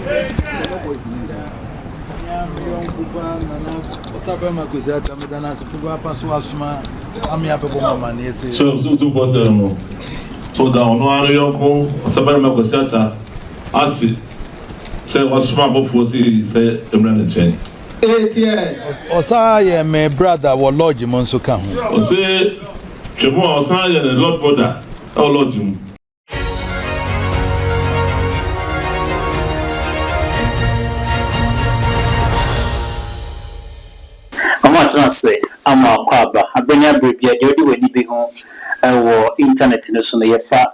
So 247. So down no anu yonko sabara ma kwesiata asi say wasuma bofo say emra ne chen. Osa ye me brother wo lodge mo nso ka ho. O say twemo osa ye the lord brother o lodge mu. Amato say ama kwaba abenya brebia de odi wadi bi ho wo internet no so no yefa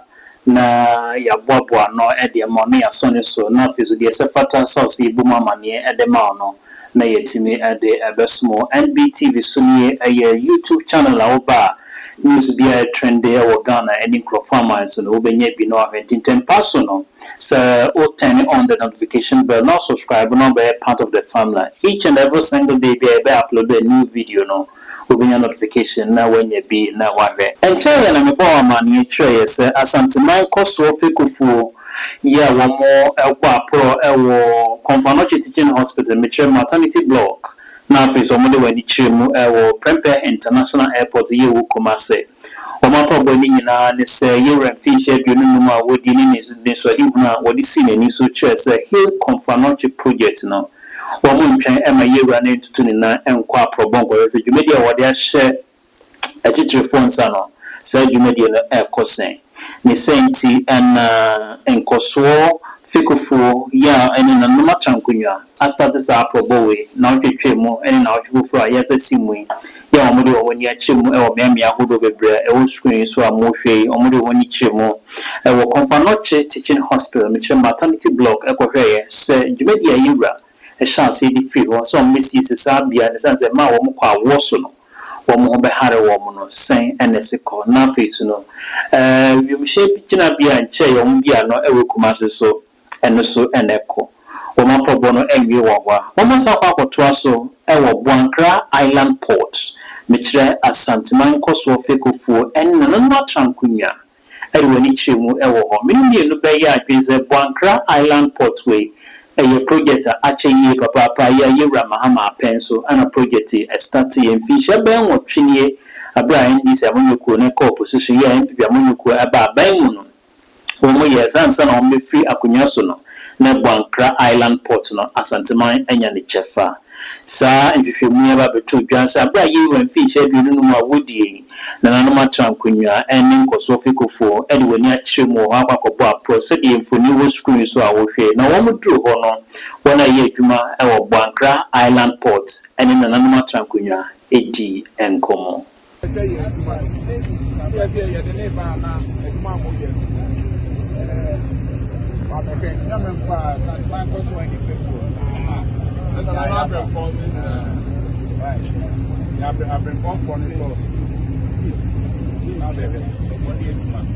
na ya boaboa no e de ma no ya so ne so na fezu de se fata sauce ibu mama ne e de ma no na yetimi e de ebesmo NBTV so ne YouTube channel a oba news bi a trend e wo Ghana any crofama so no obenya bi no ahwentintem paso no so o turn on the notification bell now subscribe no be part of the family each and every single day be upload a new video no obenya notification na when you be na wahwe enche na me bo ma ne tire se asanteman kosto ofekufu ya womo ekwa pro ewo Konfanoche Teaching Hospital Mitchell Maternity Block na afisa omode wani chiremu ewo Prempeh International Airport ye wo Kumase omapo boni nyina ne se yewran fiche aduonu num a wodi ni so adi huna wodi si nani so chere se Hill Konfanoche project no womo ntwen ema yewran entutu ni na enkwa probongo se dwumedi a wodi ahye achichire phones ano se dwumedi no ekosen ni senti enkoso fikufu ya eni na numa chankunya astarte sa probowe na otwetwemu eni na otwufu a yesa simwe ya omode woni achemu e omiamia hodo bebre e wo screen so amohwe omode woni chemu e wo Konfanoche Teaching Hospital Mitchell Maternity Block e kohwe se dwumedi ayura e chance di free wo so mmesi se sabia ne sense ma wo mkwa wo so no womo be hare womo no sen enesiko na face no wiemhye picina bia nche yom bia no ewe Kumase so eno so eneko womo probo no enwe wowa womo sa kwa kotoa so ewo Boankra Island Port mikire asanteman koso fekufu enna no na trankunya ewe ni chemu ewo ho mini no be ya adweze Boankra Island Port we a project actually papa ya yura mahama penso and a project start in fisher ben what trinity a Brian this amunuku ne co position ya mp amunuku aba ban omo years and son on me free akunyaso no na Boankra Island Port no asanteman enya ne chefa sa nhwehwemu ya ba beto dwansa bra yewran fisher bi no ma wodi na nanoma trankunya ene nkoso fikofo ede wani achiremu ho akwakobo apro se de mfoni wo screen so awohwe na wo mudru ho no wona ye adwuma e wo Boankra Island Port ene na nanoma trankunya edi enkomo I've been born for the loss. Now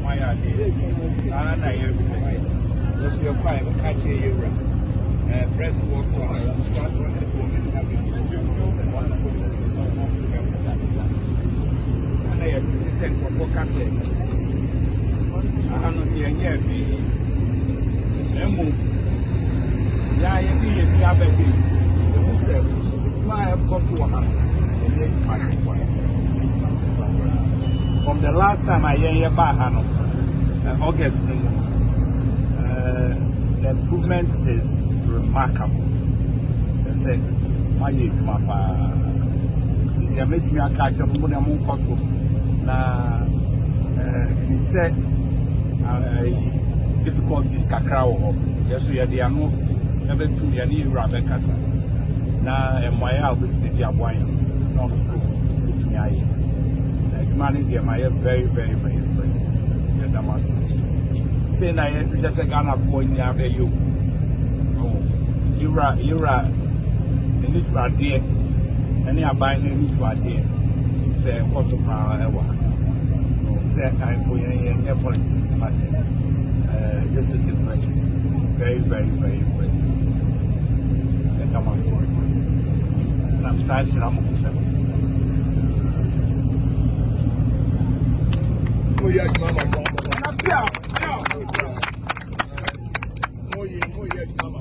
my idea. Sana, you're quite a catchy year. Press was and I had to send for forecasting. I don't know from the last time I hear about August, the improvement is remarkable. I said, my papa, they made me a catch up on the cost. Now, he said, difficulties kakao. Yes, we are the no never to be any rather casa. Now, and my out with the Diabuan, not so it's me. Money, they are very, very, very impressive. The Damas saying I just a Ghana for in the you. Oh, you're in this right there, and they are buying in this right there. Say, cost of power ever. Say, I'm for your politics, but this is impressive. Very, very, very impressive. The Damas. And I'm sad that I'm on 7. Oh yeah, mama. Oh yeah, mama.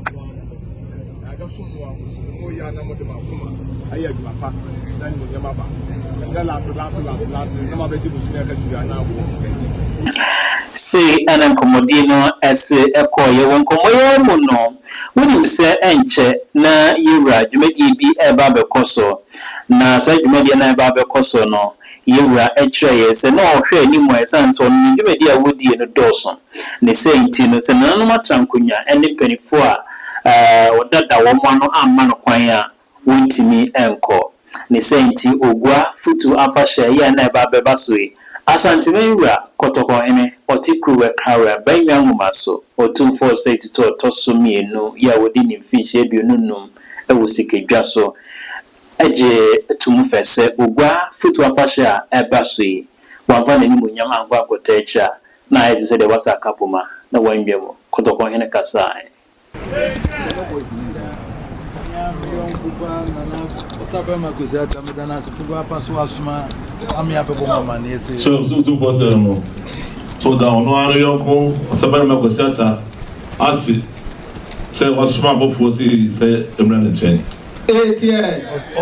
say an accomodino as a coy won't come no. When you say enche na yura, you may be a barber coso. Na said you may be a barber coso no. Yura a tray, and no anymore sons on you may be a woody and a Dawson. They say Tinos and Anoma Trancunya, and the penny for that woman or man of choir went to me encore. They say Ti Ogua, Futu Afasha, ya never bebasui. Asante Mewura kotoko ene otikruwe kawe bayangu maso otumfo say to toso mienu ya wodi ni finche biununum ewusike dwaso eje tumufese ugwa futu afasha ebasui wavane ni munyama angwa kotecha na edise de wasa kapuma na wanbemo kotoko ene kasai Sabema kuzeta medana sipuba paso asuma amia pebo mama ni ese so 247 mo so down no anu yonko sabema kuzeta asi se wasuma bofu si fe emra ne chen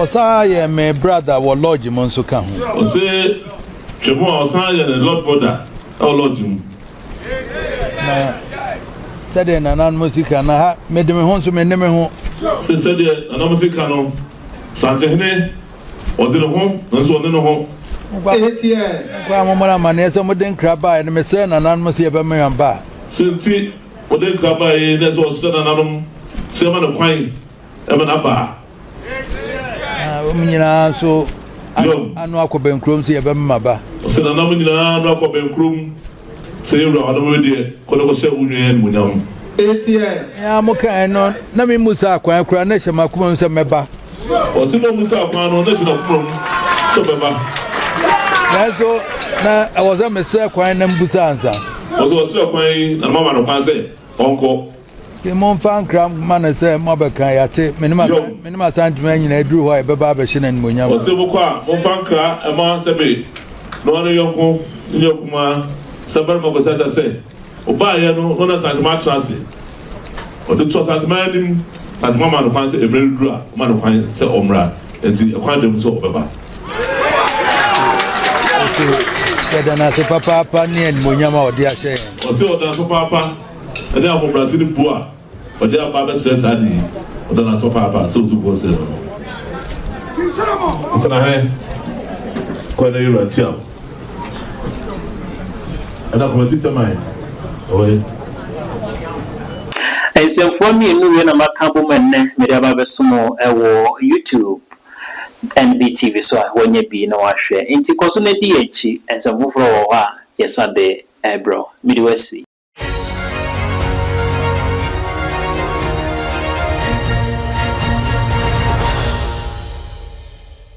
osa ye me brother wo lodge mo nso ka ho o se kemo osa ye ne lord brother o lodge mu na tade na nan musika na ha medeme ho nso meneme ho se de na musika no Santehne, Odino home, and so on home. Kwa mama manesa modern craba and mesen and anmosi abame amba. Since Odin Craba, that's what said another 7 of quine, Evan Abba. So I know I could be crumbs here, Bamba. Said a nominee, no cobbin crum, say, Rodamo, dear, Colossia Union, we know. I'm okay, no, Nami Musa, Quanation, Macum, some meba. Or Sino Musa, one national from Sobaba. That's all. Now I was a messiah, quine and Busanza. Also, Sir Quine and Mamma of Panse, Uncle. The Monfan Cram man said, Mobakayate, Minima Sanjman, I drew by Babashin and Munya. Or Silva, Monfankra, a man Sabi. No one of your Yokuma, Sabar Mogosata say, Obayano, Nona Santama Transit. Or the Trust at Manning. As Mamma of Panse, a very dry man of Pine, say Omra, and see a quantum so Baba. Then I say, Papa, Pani and Munyama or dear Shay. Or so that's Papa, and they are from Brazil poor, but they are Baba stress at the or then I saw Papa, so to go sell. It's an eye. Quite a year at Chill. And I'm going to teach mine. Oh, for me, no way, I'm a compliment, Medaba Sumo, YouTube, NBTV, so when you be no share. Inti Cosune DH, and some move over, yes, I day, bro, Midwest.